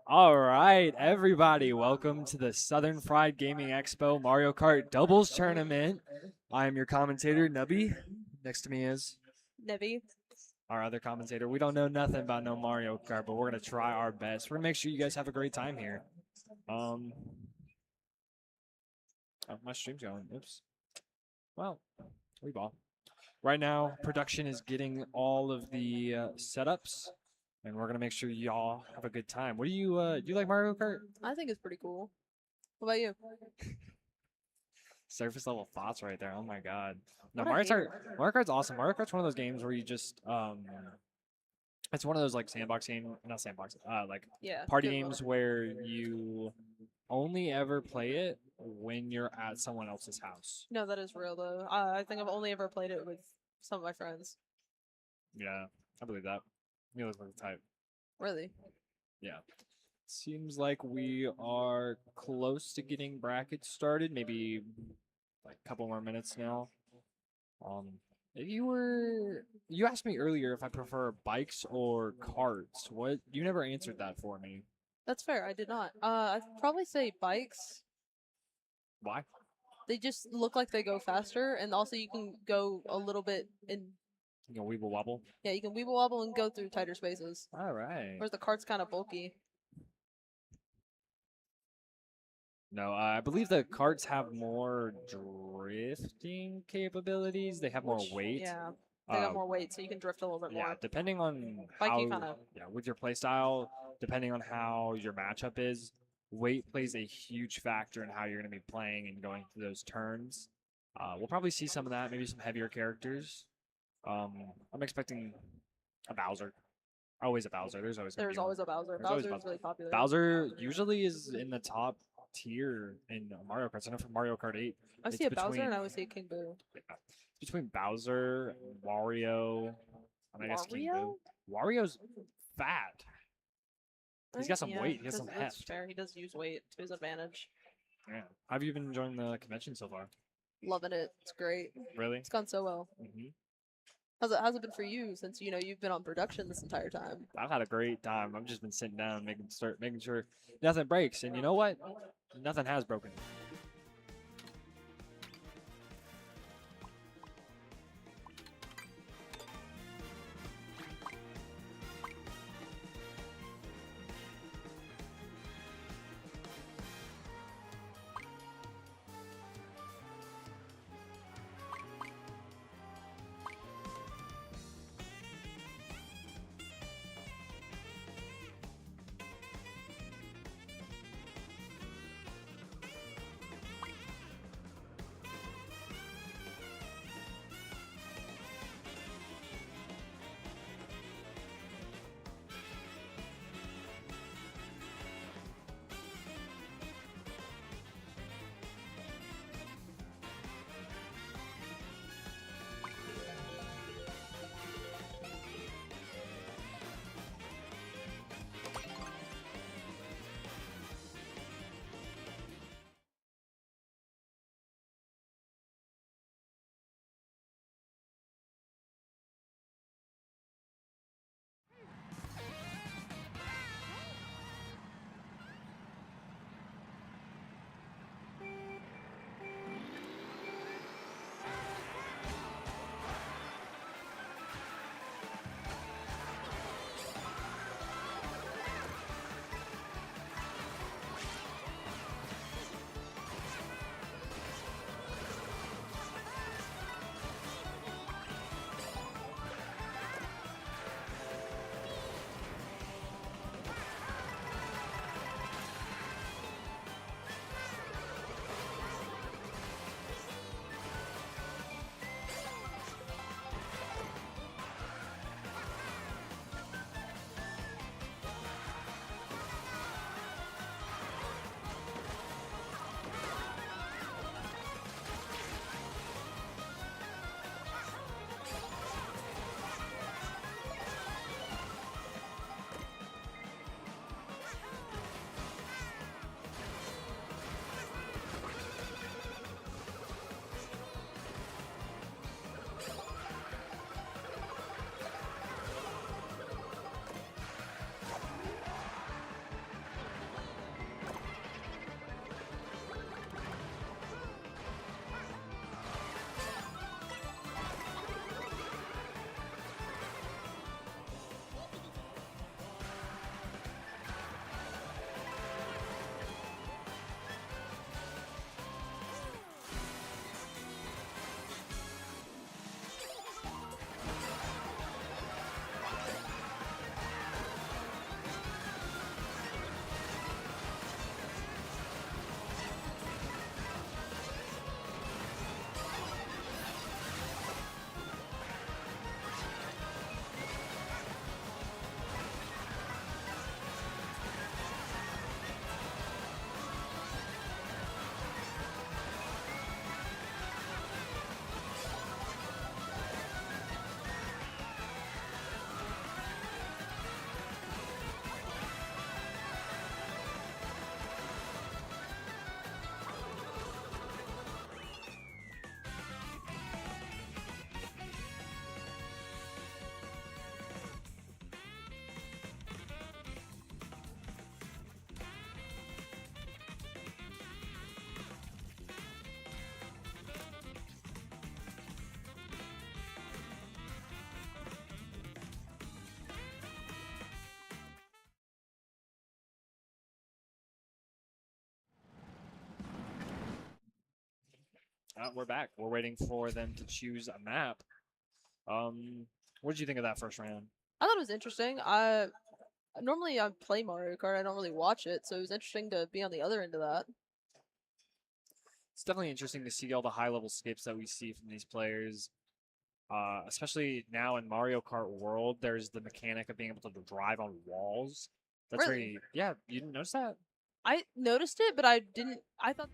All right, everybody, welcome to the Southern Fried Gaming Expo Mario Kart Doubles Tournament. I am your commentator, Nubby. Next to me is Nevi. our other commentator. We don't know nothing about no Mario Kart, but we're gonna try our best. We're gonna make sure you guys have a great time here. Um, oh, my stream's going. Oops. Well, we ball. Right now, production is getting all of the setups, and we're gonna make sure y'all have a good time. What do you like Mario Kart? I think it's pretty cool. What about you? Surface level thoughts right there. Oh my god. No, What a hater. Mario Kart's awesome. Mario Kart's one of those games where you just it's one of those like sandbox game, not sandbox, like Yeah, party good one. games where you only ever play it when you're at someone else's house. No, that is real though. I think I've only ever played it with some of my friends. Yeah, I believe that. You look like the type. Really? Yeah. Seems like we are close to getting brackets started. Maybe like a couple more minutes now. Um, if you asked me earlier if I prefer bikes or carts. What you never answered that for me. That's fair. I did not. I'd probably say bikes. Why? They just look like they go faster, and also you can go a little bit in. You know, weeble wobble. Yeah, you can weeble wobble and go through tighter spaces. All right. Whereas the cart's kind of bulky. No, I believe the carts have more drifting capabilities. They have more Which, weight. yeah, they got Uh, more weight, so you can drift a little bit yeah, more. depending on Bike, you how, kind of. yeah, with your playstyle, depending on how your matchup is, weight plays a huge factor in how you're going to be playing and going through those turns. We'll probably see some of that, maybe some heavier characters. I'm expecting a Bowser. Always a Bowser. There's always gonna There's be one. always a Bowser. There's always Bowser is Bowser. really popular. Bowser usually is in the top tier in Mario Kart. I know for Mario Kart 8, I it's see a Bowser between and I would see a King Boo. it's between Bowser, Wario, and I guess King Boo. Wario? Wario's fat. He's got some Yeah, weight. He has some that's heft. fair. He does use weight to his advantage. Yeah. How have you been enjoying the convention so far? Loving it. It's great. Really? It's gone so well. How's it been for you since you've been on production this entire time? I've had a great time. I've just been sitting down, making sure nothing breaks. And you know what? Nothing has broken. we're back. We're waiting for them to choose a map. What did you think of that first round? I thought it was interesting. Normally I play Mario Kart. I don't really watch it, so it was interesting to be on the other end of that. It's definitely interesting to see all the high-level skips that we see from these players. Especially now in Mario Kart World, there's the mechanic of being able to drive on walls. That's Really? very, yeah, you didn't notice that? I noticed it, but I didn't. I thought.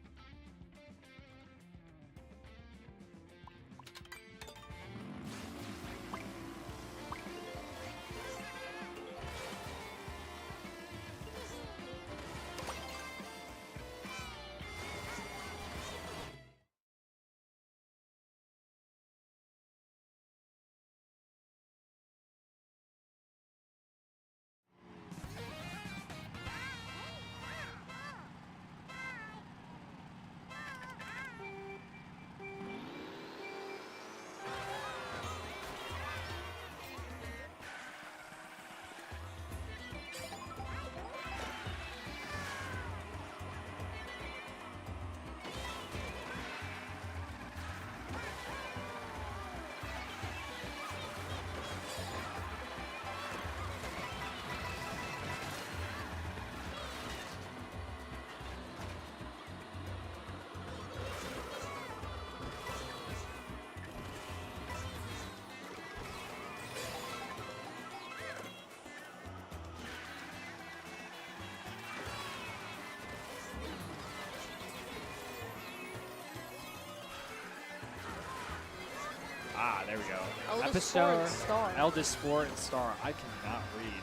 Ah, there we go. Eldest Sport and Epistar, Star. Eldest Sport and Star. I cannot read.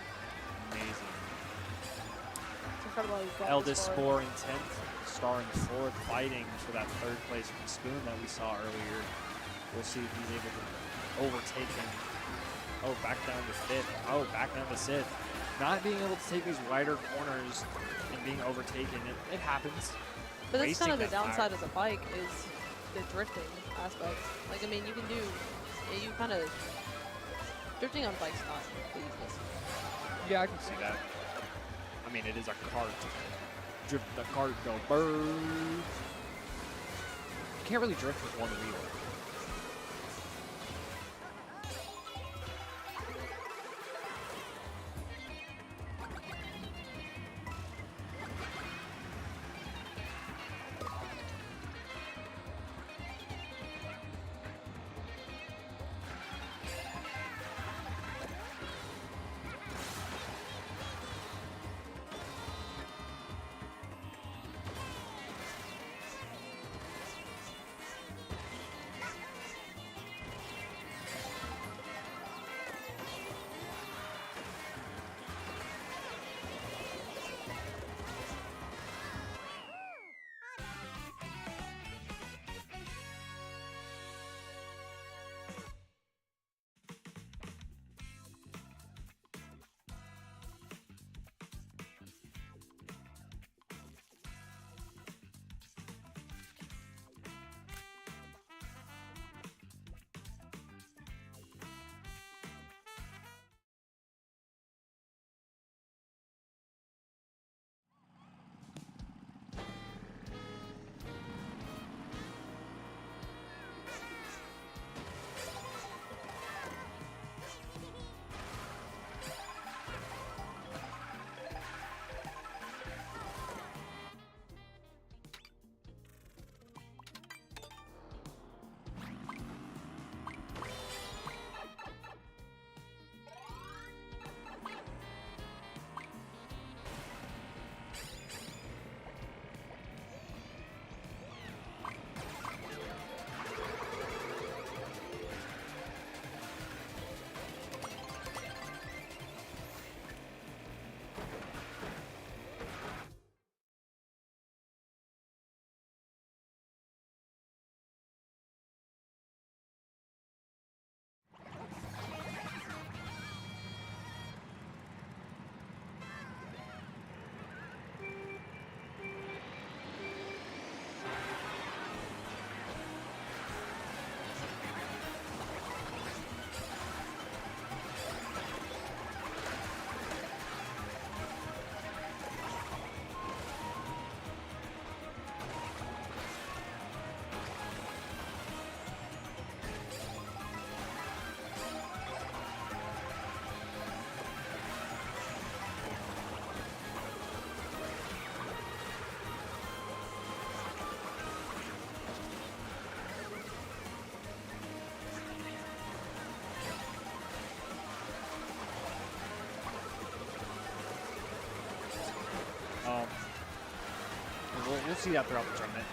Amazing. It's incredible how you've got Eldest this far. Sport in 10th, Star in 4th, fighting for that 3rd place from Spoon that we saw earlier. We'll see if he's able to overtake him. Oh, back down to 5th. Oh, back down to 6th. Not being able to take these wider corners and being overtaken, it happens. But that's kind of the wasting that downside tire. of the bike is the drifting aspect. Like, I mean, you can do, you kind of, drifting on bikes not the easiest. Yeah, I can see that. I mean, it is a cart. Drift the cart, go bird. You can't really drift with one wheel. You'll see that throughout the tournament.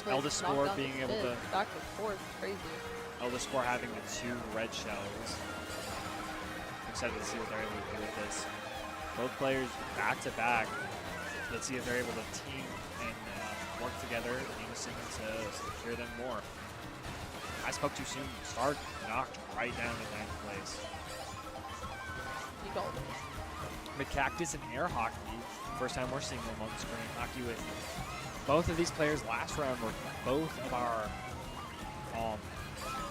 Eldest score being able to back and forth, crazy. Eldest score having the 2 red shells. I'm excited to see what they're able to do with this. Both players back to back. Let's see if they're able to team and work together in unison to secure them more. I spoke too soon. Star knocked right down to 9th place. You called it. McCactus and air hockey. First time we're seeing them on screen. Hockey with both of these players last round were both of our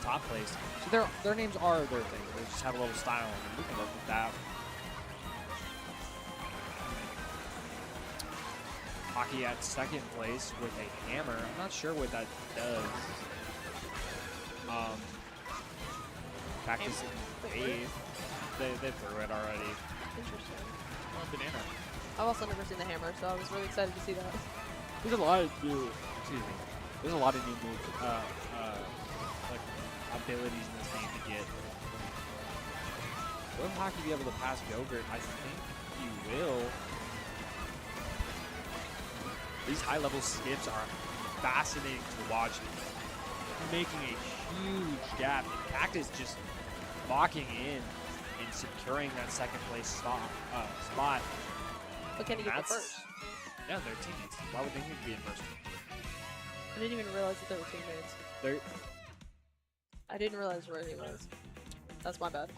top place. So their names are their thing. They just have a little style on them. We can work with that. Hockey at 2nd place with a hammer. I'm not sure what that does. Cactus in 8th. They threw it already. Interesting. Oh, banana. I've also never seen the hammer, so I was really excited to see that. There's a lot of new. Excuse me. There's a lot of new moves, like abilities in this game to get. Will Hockey be able to pass Gogurt? I think he will. These high-level skips are fascinating to watch, making a huge gap. And Cactus just locking in and securing that 2nd place spot. But can he get the first? Yeah, they're teammates. Why would they need to be in first? I didn't even realize that they were teammates. I didn't realize where he was. That's my bad.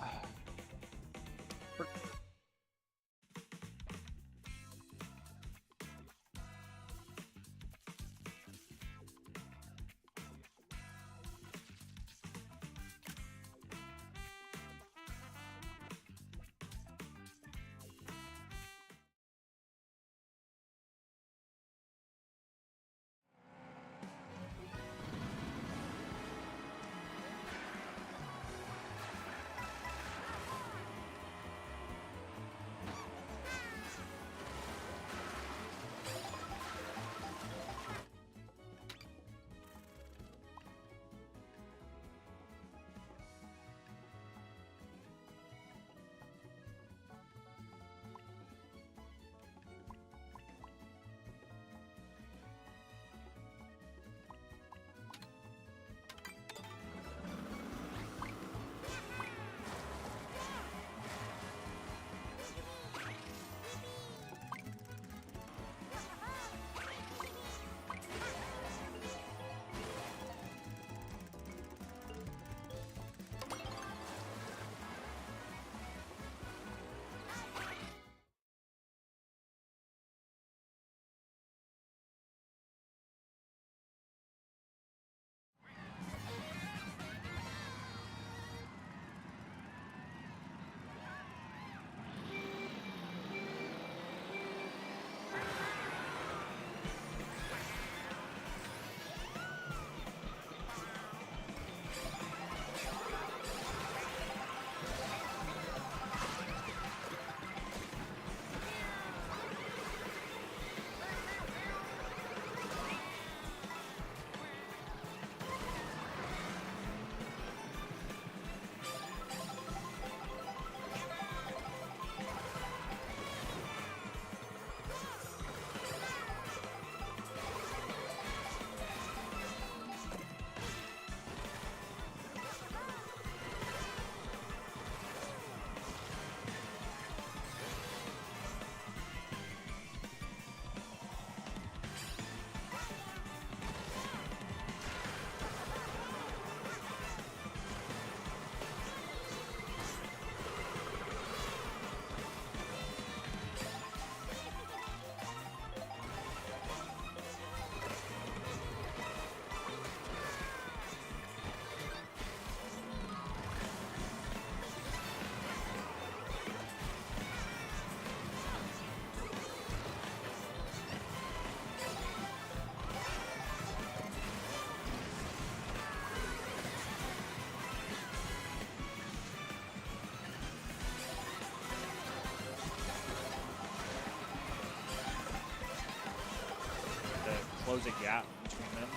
close a gap between them.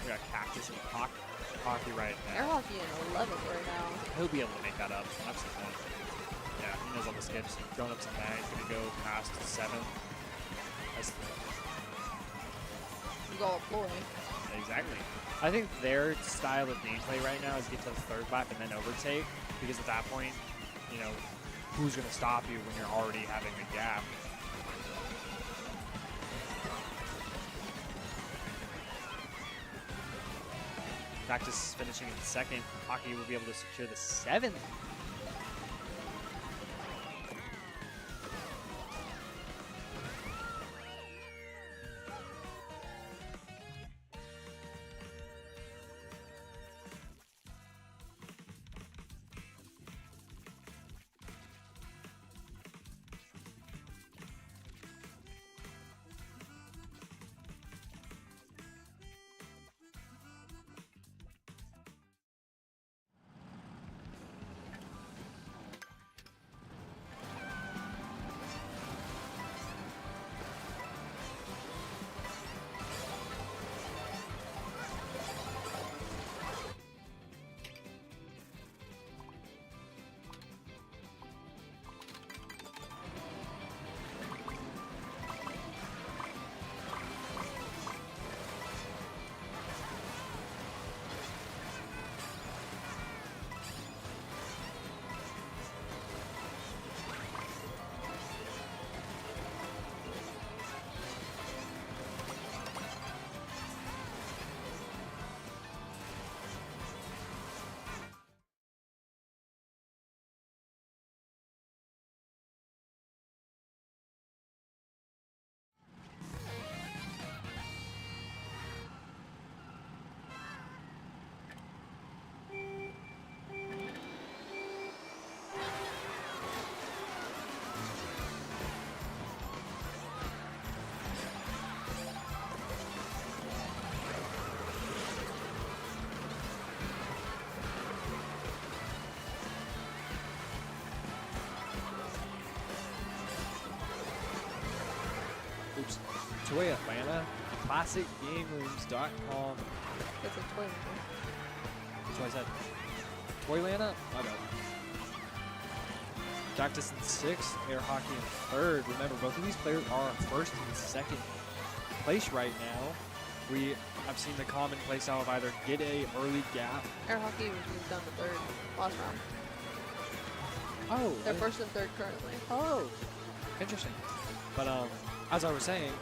We got Cactus and Hockey right Air now. hockey in 11th right now. He'll be able to make that up. Absolutely. Yeah, he knows all the skips. Going up to 9, he's going to go past 7. is all a ploy. Exactly. I think their style of gameplay right now is get to the third lap and then overtake, because at that point, you know, who's going to stop you when you're already having a gap? Practice is finishing in second. Hockey will be able to secure the 7th. Oops. Toy Atlanta, ClassicGameRooms.com. That's a toy. That's what I said. Toylanta? My bad. Cactus in 6th, Air Hockey in 3rd. Remember, both of these players are first and second place right now. We have seen the common play style of either get a early gap. Air Hockey was moved down to 3rd last round. Oh. They're 1st and 3rd currently. Oh. Interesting. But as I was saying,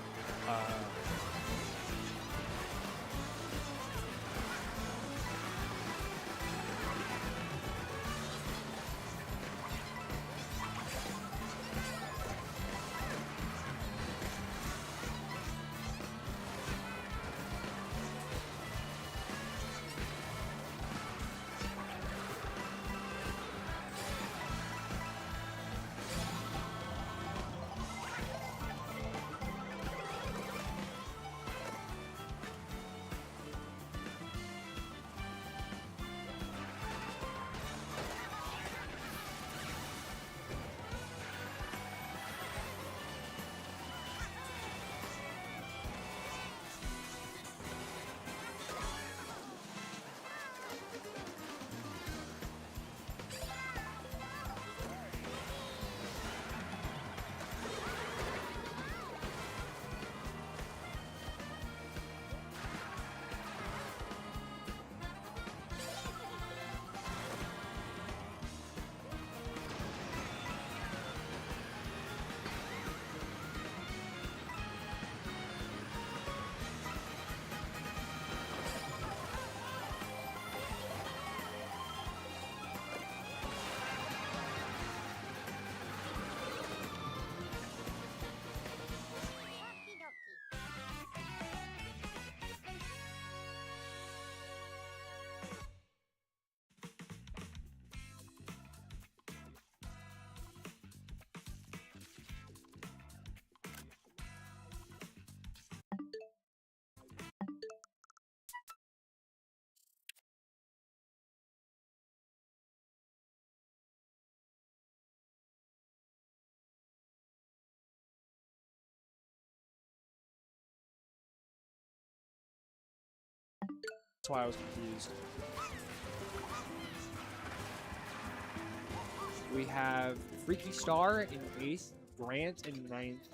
that's why I was confused. We have Freaky Star in 8th, Grant in 9th.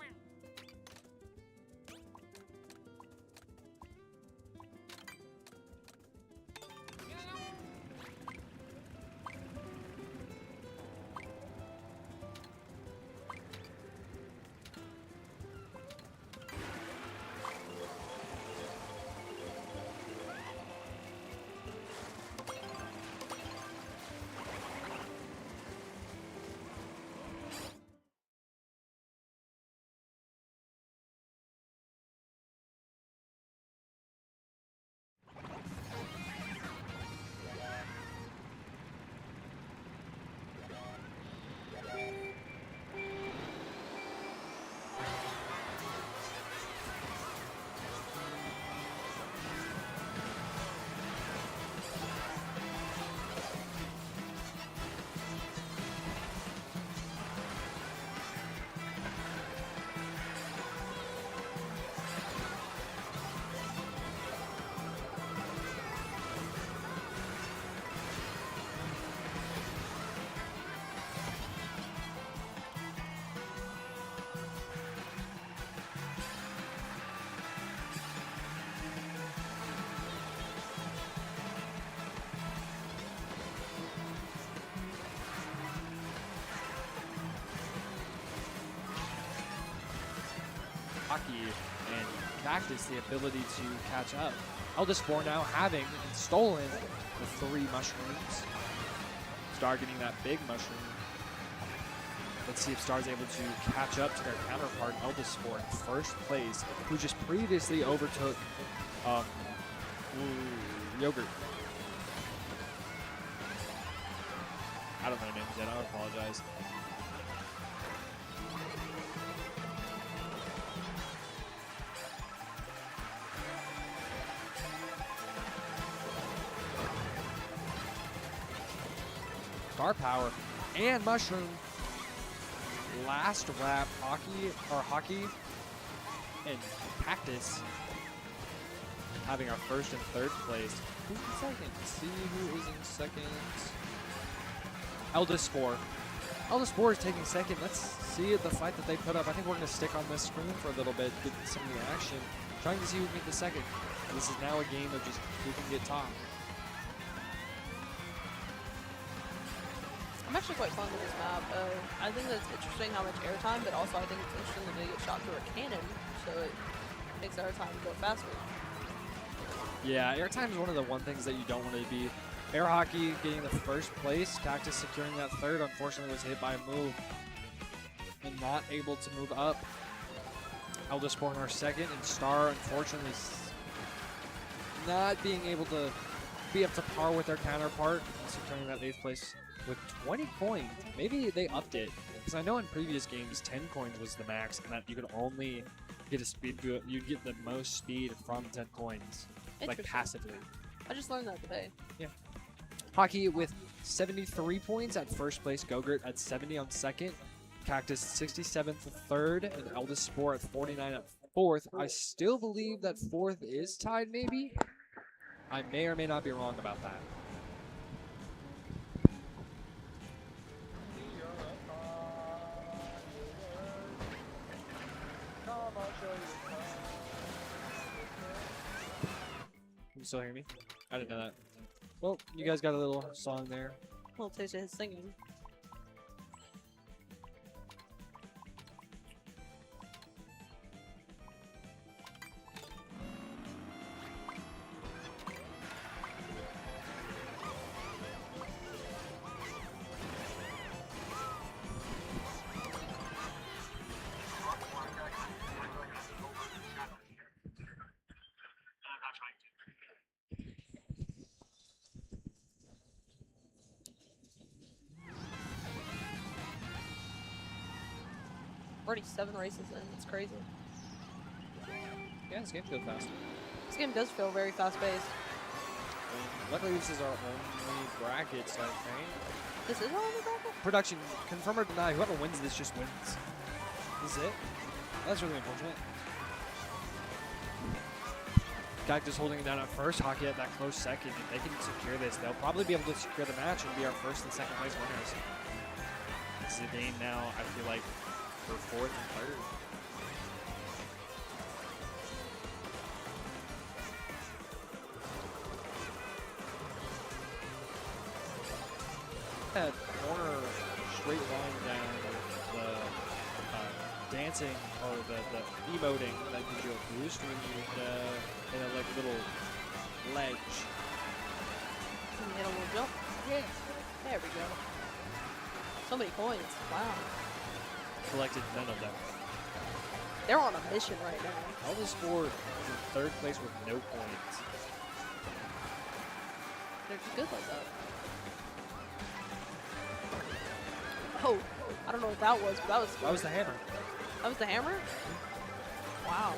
Hockey and Cactus the ability to catch up. Eldispor now having stolen the 3 mushrooms. Star getting that big mushroom. Let's see if Star's able to catch up to their counterpart, Eldispor, in first place, who just previously overtook Yogurt. I don't know names yet, I apologize. Star Power and Mushroom. Last lap, Hockey and Cactus having our first and third place. Who's in second? Let's see who is in second. Eldispor. Eldispor is taking second. Let's see the fight that they put up. I think we're going to stick on this screen for a little bit, get some of the action. Trying to see who can get the second. This is now a game of just who can get top. I'm actually quite fond of this map. I think that's interesting how much airtime, but also I think it's interesting that they get shot through a cannon, so it makes airtime go faster. Yeah, airtime is one of the things that you don't want to be. Air Hockey getting the first place, Cactus securing that third, unfortunately was hit by a move and not able to move up. Eldispor in our second, and Star unfortunately not being able to be up to par with their counterpart, securing that 8th place with 20 coins. Maybe they upped it, because I know in previous games 10 coins was the max, and that you could only get a speed, you'd get the most speed from 10 coins, like passively. I just learned that today. Yeah. Hockey with 73 points at first place, Gogurt at 70 on second, Cactus 67th at third, and Eldispor at 49 at fourth. I still believe that fourth is tied, maybe? I may or may not be wrong about that. Can you still hear me? I didn't know that. Well, you guys got a little song there. A little taste of his singing. Already 7 races in. It's crazy. Yeah, this game feels fast. This game does feel very fast-paced. Luckily, this is our only bracket, so I think. This is our only bracket? Production, confirm or deny, whoever wins this just wins. This is it? That's really unfortunate. Cactus holding it down at first, Hockey at that close second. If they can secure this, they'll probably be able to secure the match and be our first and second place winners. This is a game now, I feel like, for fourth and third. That corner straight line down the dancing or the emoting that gives you a boost when you hit a like little ledge. Can you hit a little jump? Yeah. There we go. So many coins. Wow. Collected none of them. They're on a mission right now. Eldispor in third place with no points. They're just good like that. Oh, I don't know what that was, but that was scary. That was the hammer. That was the hammer? Wow.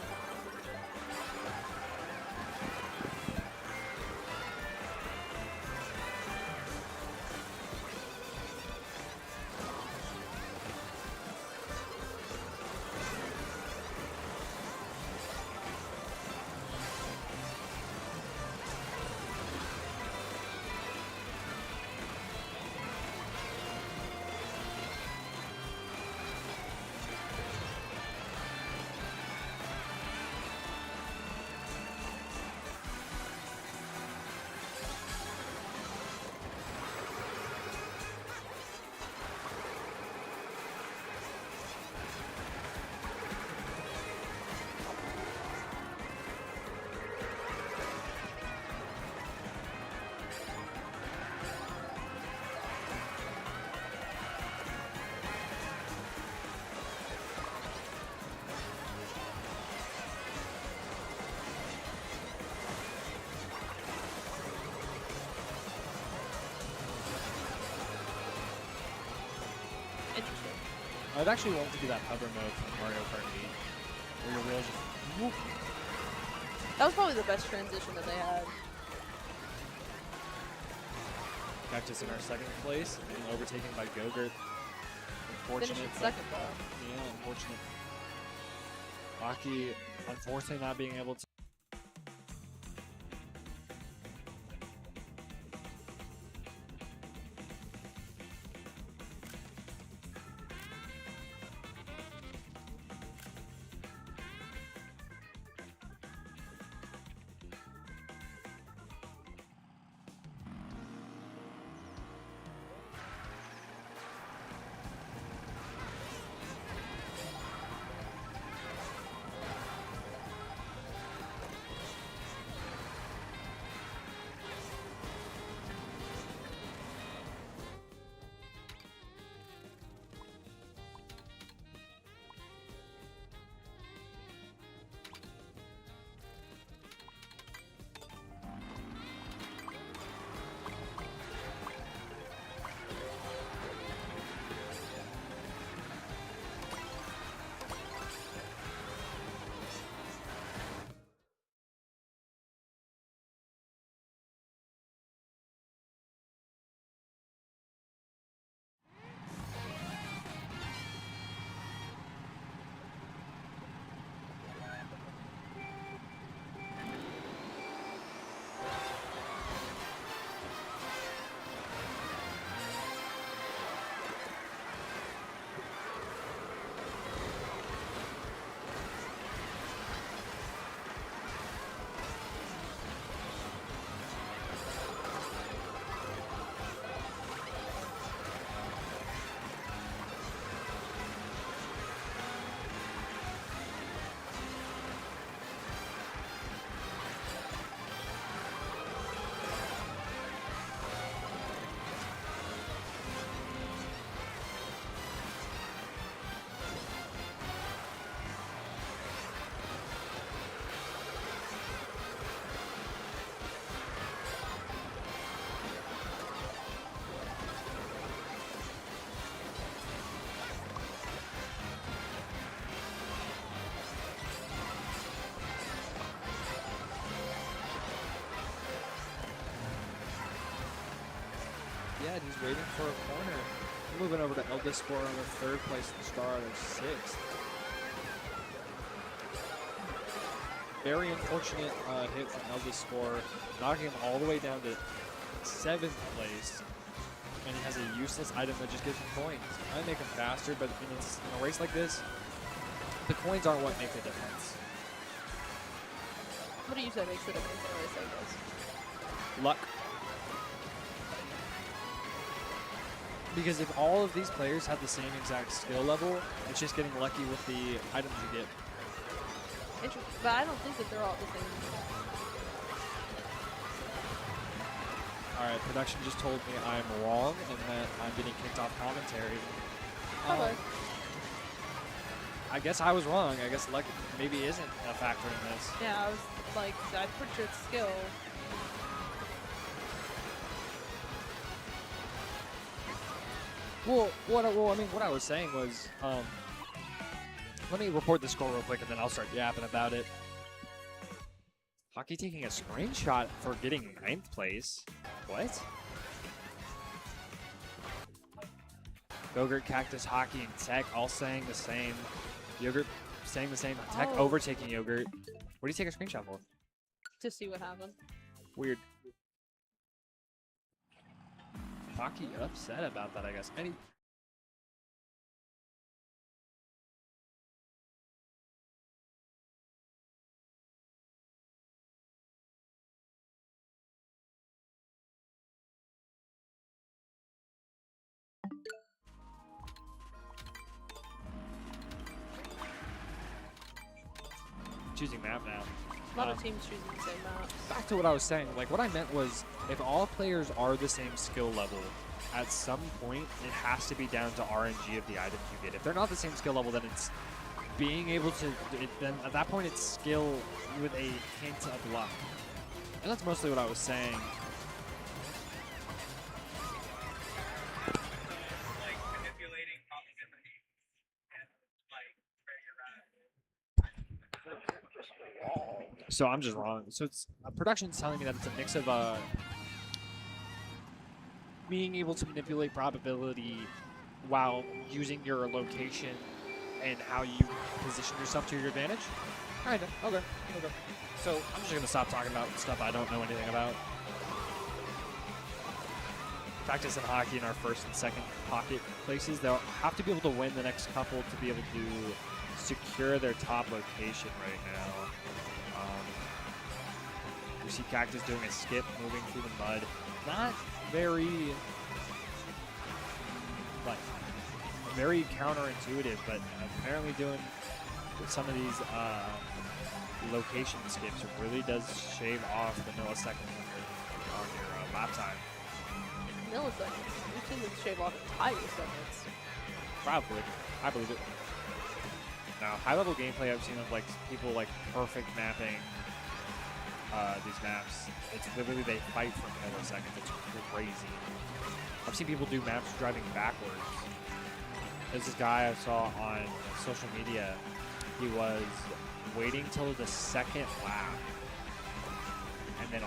I'd actually want to do that hover mode from Mario Kart 8, where your wheels just whoop. That was probably the best transition that they had. Cactus in our second place, and overtaken by Gogurt. Unfortunate. Finished second though. Yeah, unfortunate. Rocky, unfortunately, not being able to. Yeah, and he's waiting for a corner. Moving over to Eldispor on the third place and Star on their sixth. Very unfortunate hit from Eldispor, knocking him all the way down to seventh place. And he has a useless item that just gives him coins. Might make him faster, but in a race like this, the coins aren't what make the difference. What do you say makes the difference in a race like this? Luck. Because if all of these players have the same exact skill level, it's just getting lucky with the items you get. Interesting, but I don't think that they're all the same. Alright, production just told me I'm wrong and that I'm getting kicked off commentary. Hello. I guess I was wrong. I guess luck maybe isn't a factor in this. Yeah, I was like, I'm pretty sure it's skill. Well, what I was saying was, let me report the score real quick and then I'll start yapping about it. Hockey taking a screenshot for getting 9th place. What? Gogurt, Cactus, Hockey, and Tech all saying the same. Yogurt saying the same. Tech overtaking Yogurt. What do you take a screenshot for? To see what happened. Weird. Hockey upset about that, I guess. Any. Choosing map now. A lot of teams choosing the same maps. Back to what I was saying, like what I meant was if all players are the same skill level, at some point it has to be down to RNG of the items you get. If they're not the same skill level, then it's being able to, then at that point it's skill with a hint of luck. And that's mostly what I was saying. So I'm just wrong. So it's production's telling me that it's a mix of being able to manipulate probability while using your location and how you position yourself to your advantage. Kinda. Okay. Okay. So I'm just gonna stop talking about stuff I don't know anything about. Practice in hockey in our first and second pocket places. They'll have to be able to win the next couple to be able to secure their top location right now. You see Cactus doing a skip, moving through the mud. Not very, like, very counterintuitive, but apparently doing some of these location skips really does shave off the milliseconds on your lap time. Milliseconds. We've seen them shave off entire seconds. Probably. I believe it. Now, high-level gameplay I've seen of like people like perfect mapping these maps. It's literally they fight for milliseconds. It's crazy. I've seen people do maps driving backwards. There's this guy I saw on social media. He was waiting till the second lap, and then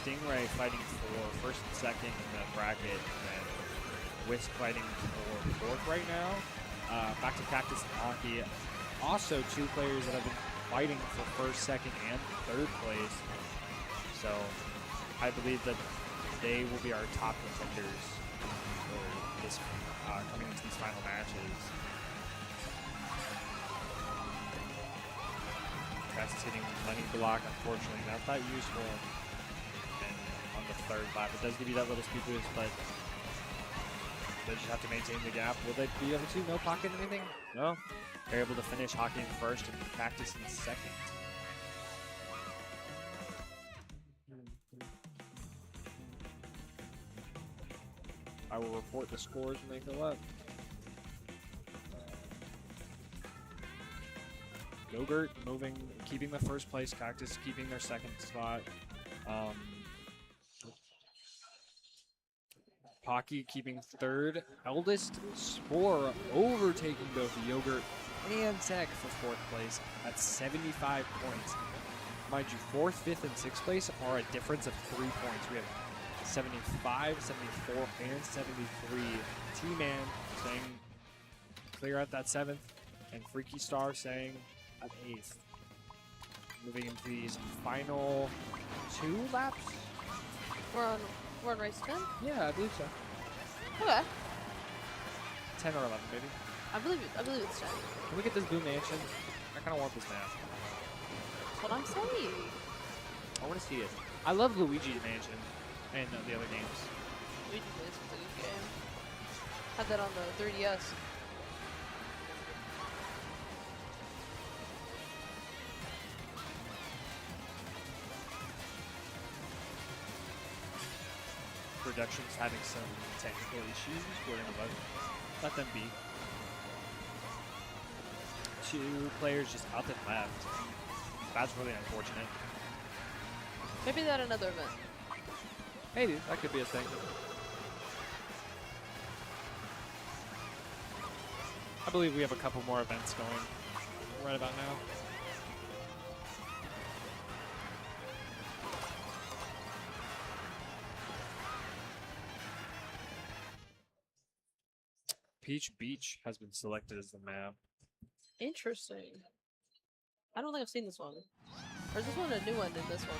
Stingray fighting for first and second in the bracket, and then Whisk fighting for fourth right now. Back to Cactus and Hockey. Also, two players that have been fighting for first, second, and third place. So I believe that they will be our top contenders for this coming into these final matches. Cactus hitting money block, unfortunately, not that useful. On the third lap, it does give you that little speed boost, but they just have to maintain the gap. Will they be able to? No pocket anything? No. They're able to finish Hockey in first and Cactus in second. I will report the scores when they fill up. Go-Gurt moving, keeping the first place. Cactus keeping their second spot. Pocky keeping third. Eldest Spore overtaking both Yogurt and Tech for fourth place at 75 points. Mind you, fourth, fifth, and sixth place are a difference of 3 points. We have 75, 74, and 73. T-Man saying clear at that seventh, and Freaky Star saying at eighth. Moving into these final 2 laps. We're on race 10? Yeah, I believe so. Okay. 10 or 11, maybe. I believe it's 10. Can we get this Blue Mansion? I kind of want this map. That's what I'm saying. I want to see it. I love Luigi's Mansion and the other games. Luigi Mansion was a good game. Had that on the 3DS. Production's having some technical issues. We're gonna let them be. 2 players just up and left. That's really unfortunate. Maybe that another event. Maybe that could be a thing. I believe we have a couple more events going right about now. Peach Beach has been selected as the map. Interesting. I don't think I've seen this one. Or is this one a new one than this one?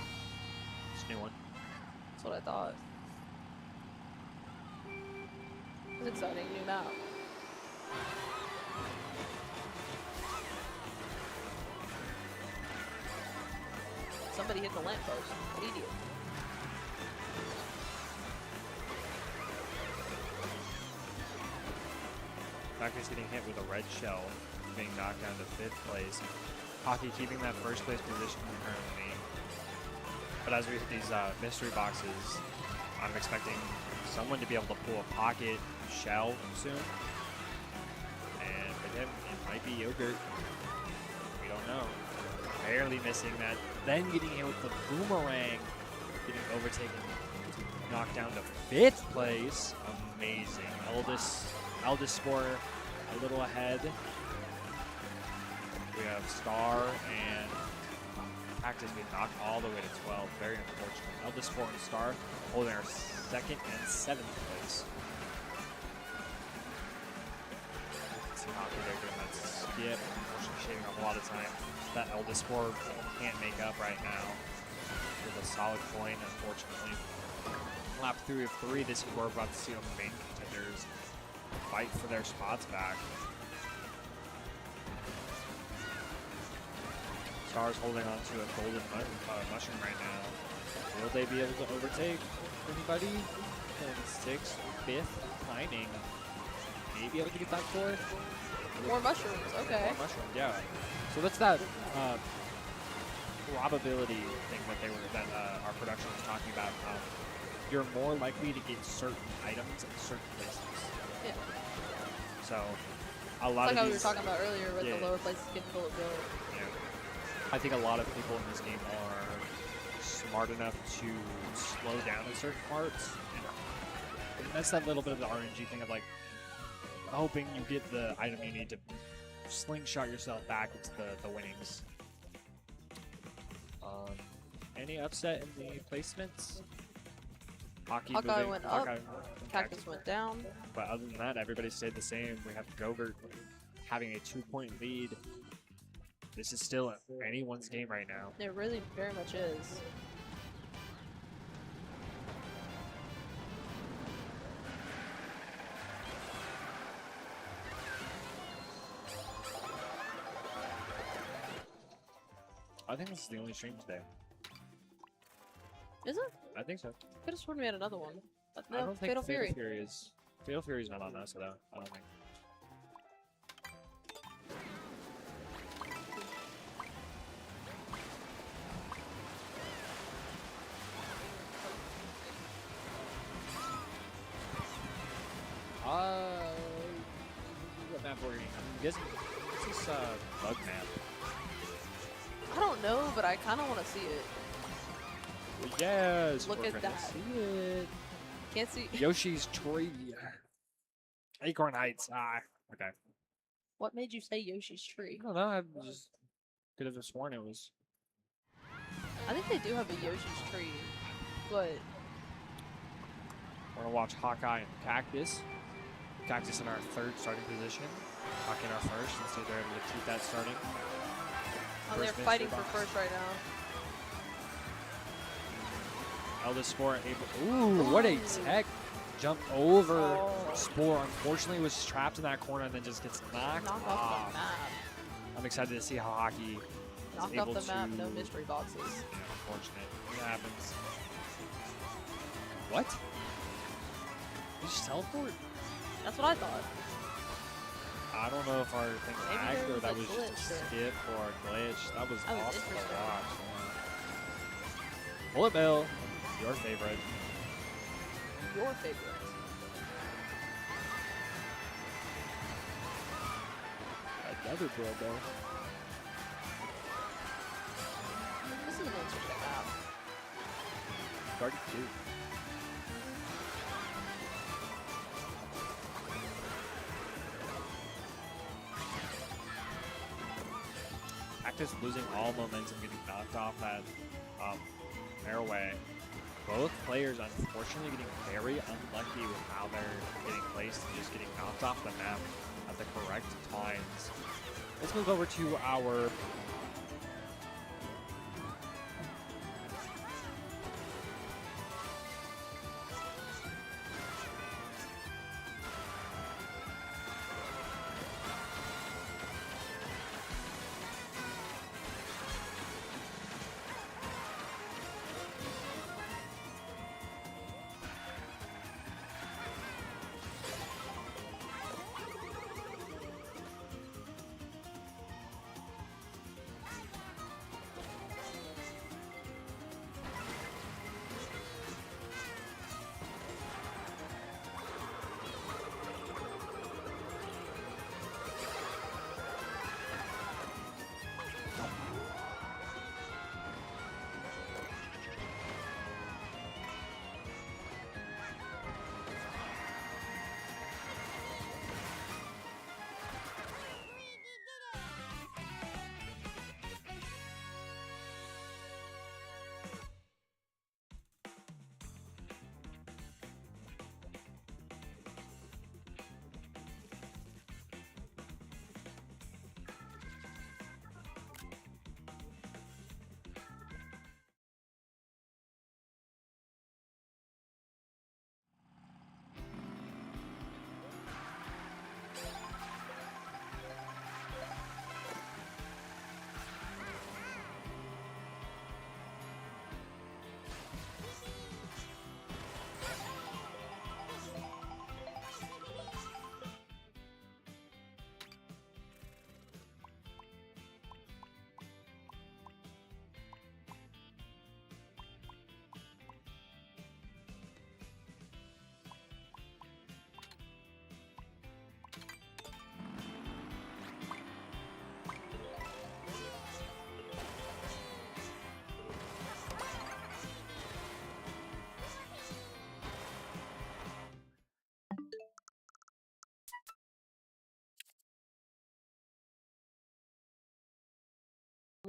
It's a new one. That's what I thought. It's exciting, new map. Somebody hit the lamppost. Idiot. Factory's getting hit with a red shell, being knocked down to 5th place. Hockey keeping that first place position currently. But as we hit these mystery boxes, I'm expecting someone to be able to pull a pocket shell soon. And for him, it might be Yogurt. We don't know. Barely missing that. Then getting hit with the boomerang. Getting overtaken. Knocked down to 5th place. Amazing. Eldest scorer a little ahead. We have Star and Cactus being knocked all the way to 12. Very unfortunate. Eldest scorer and Star holding our 2nd and 7th place. See how they're doing that skip. Unfortunately, shaving off a lot of time. That eldest scorer can't make up right now with a solid point, unfortunately. Lap 3 of 3, this is where we're about to see the main contenders fight for their spots back. Star's holding on to a golden mushroom right now. Will they be able to overtake anybody? 6th, 5th, Pining. Maybe able to get back 4th. More mushrooms, okay. More mushrooms, yeah. So that's that probability thing that our production was talking about. You're more likely to get certain items in certain places. Yeah. So a lot it's like of how these, we were talking about earlier with yeah. the lower places getting bullet bill. Yeah. I think a lot of people in this game are smart enough to slow down in certain parts. And that's that little bit of the RNG thing of like hoping you get the item you need to slingshot yourself back into the winnings. Any upset in the placements? Hawkeye went up, Cactus went down. But other than that, everybody stayed the same. We have Gogurt having a 2-point lead. This is still anyone's game right now. It really very much is. I think this is the only stream today. Is it? I think so. Could have sworn we had another one. No, I don't think Fatal Fury. Fatal Fury is not on us though. I don't think. What map we're getting? I'm guessing this is bug map. I don't know, but I kind of want to see it. Yes. Look we're at gonna that. See it. Can't see. Yoshi's tree. Acorn Heights. Okay. What made you say Yoshi's tree? I don't know. I just could have sworn it was. I think they do have a Yoshi's tree, but We're gonna watch Hawkeye and Cactus. Cactus in our 3rd starting position. Hawkeye in our 1st, and see if they're able to keep that starting. they're First fighting mystery for box. first right now. Eldest Spore able. Ooh, what a tech jump over Oh. Spore. Unfortunately, was trapped in that corner and then just gets knocked Knock off off. the map. I'm excited to see how Hockey is Knocked able off the map. to. No mystery boxes. Yeah, unfortunate. It happens. What? Did you just teleport? That's what I thought. I don't know if our thing Maybe lagged there or was that a was just a glitch there. skip or a glitch. That was That was awesome to interesting. watch. Yeah. Bullet Bill, your favorite. Your favorite. Another Bullet Bill. This is an interesting map. Guardian 2. Cactus losing all momentum, getting knocked off that airway. Both players unfortunately getting very unlucky with how they're getting placed and just getting knocked off the map at the correct times. Let's move over to our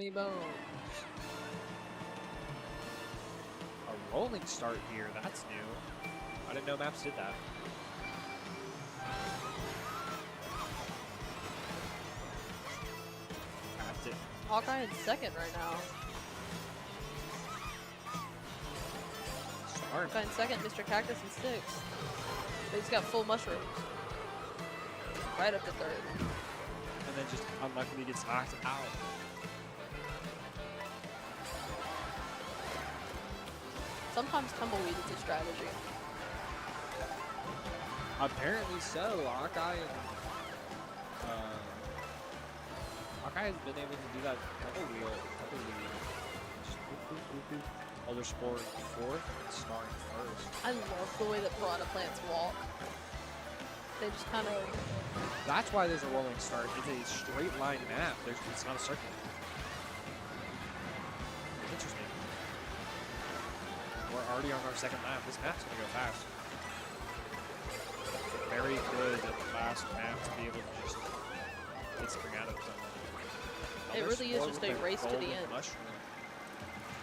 me bones. A rolling start here. That's new. I didn't know maps did that. Tapped it. Hawkeye in second right now. Smart. Hawkeye in second, Mr. Cactus in sixth. But he's got full mushrooms. Right up to third. And then just unluckily gets knocked out. Sometimes tumbleweed is a strategy. Apparently so. Hawkeye has been able to do that double wheel. Just boop, boop, boop, boop. Elder Spore fourth, starring first. I love the way that piranha plants walk. They just kind of... That's why there's a rolling start. It's a straight line map. It's not a circle. Interesting. We're already on our second lap. This map's gonna go fast. Very good fast map to be able to just get something out of it. It really is just a race to the end.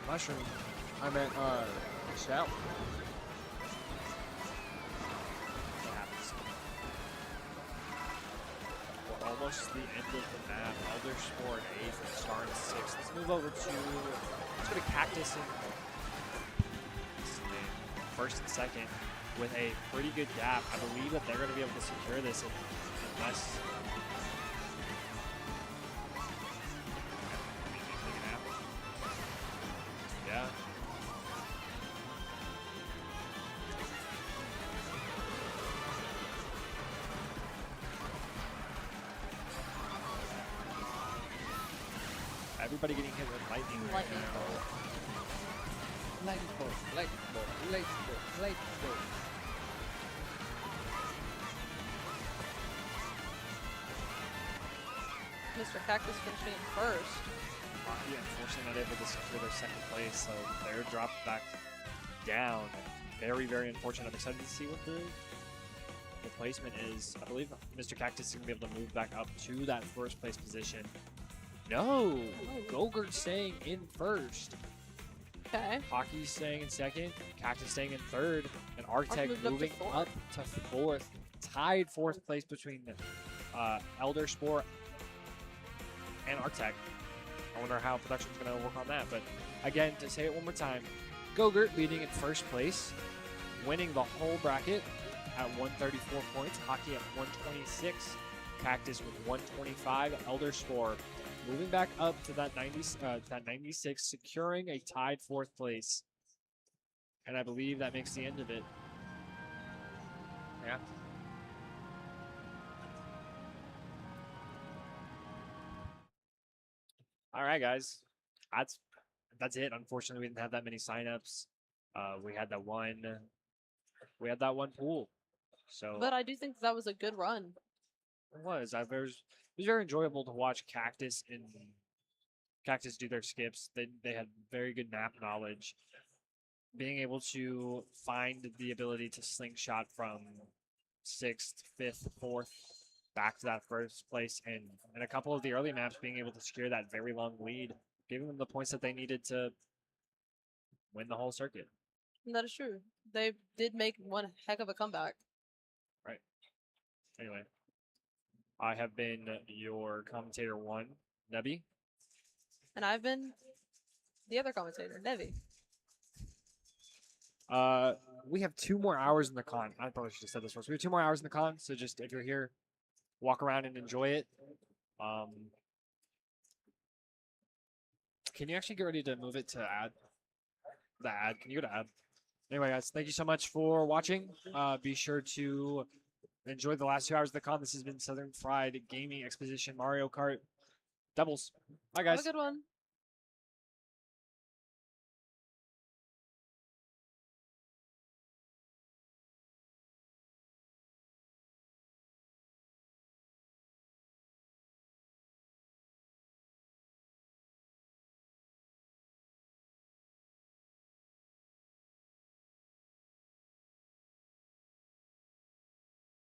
Mushroom. I meant, shell. What happens? We're almost to the end of the map. Elder Spore in 8th and Star in 6th. Let's move over to, let's go to Cactus in first and second with a pretty good gap. I believe that they're going to be able to secure this unless... Yeah. Everybody getting hit with lightning right Lightning now. bolt. Lightning bolt, lightning bolt, lightning bolt, lightning bolt. Mr. Cactus finishing in first. Hockey unfortunately not able to secure their second place, so they're dropped back down. Very, very unfortunate. I'm excited to see what the placement is. I believe Mr. Cactus is going to be able to move back up to that first place position. No! Gogurt staying in first. Okay. Hockey staying in second. Cactus staying in third. And Arctech moved up to moving fourth. up to fourth. Tied fourth place between Elder Spore and Arctech. I wonder how production's going to work on that. But again, to say it one more time, Gogurt leading in first place, winning the whole bracket at 134 points. Hockey at 126. Cactus with 125. Elder Spore moving back up to that 96, securing a tied fourth place. And I believe that makes the end of it. Yeah. All right, guys. That's it. Unfortunately, we didn't have that many signups. We had that one pool. So But I do think that was a good run. it was. It was very enjoyable to watch Cactus do their skips. They had very good map knowledge. Being able to find the ability to slingshot from 6th, 5th, 4th back to that first place, and in a couple of the early maps being able to secure that very long lead, giving them the points that they needed to win the whole circuit. And that is true. They did make one heck of a comeback. Right. Anyway, I have been your commentator one, Nebby. And I've been the other commentator, Nevi. We have 2 more hours in the con. I probably should have said this first. We have 2 more hours in the con, so just if you're here, walk around and enjoy it. Can you actually get ready to move it to ad? The ad. Can you go to ad? Anyway, guys, thank you so much for watching. Be sure to enjoy the last 2 hours of the con. This has been Southern Fried Gaming Exposition Mario Kart Doubles. Bye, guys. Have a good one.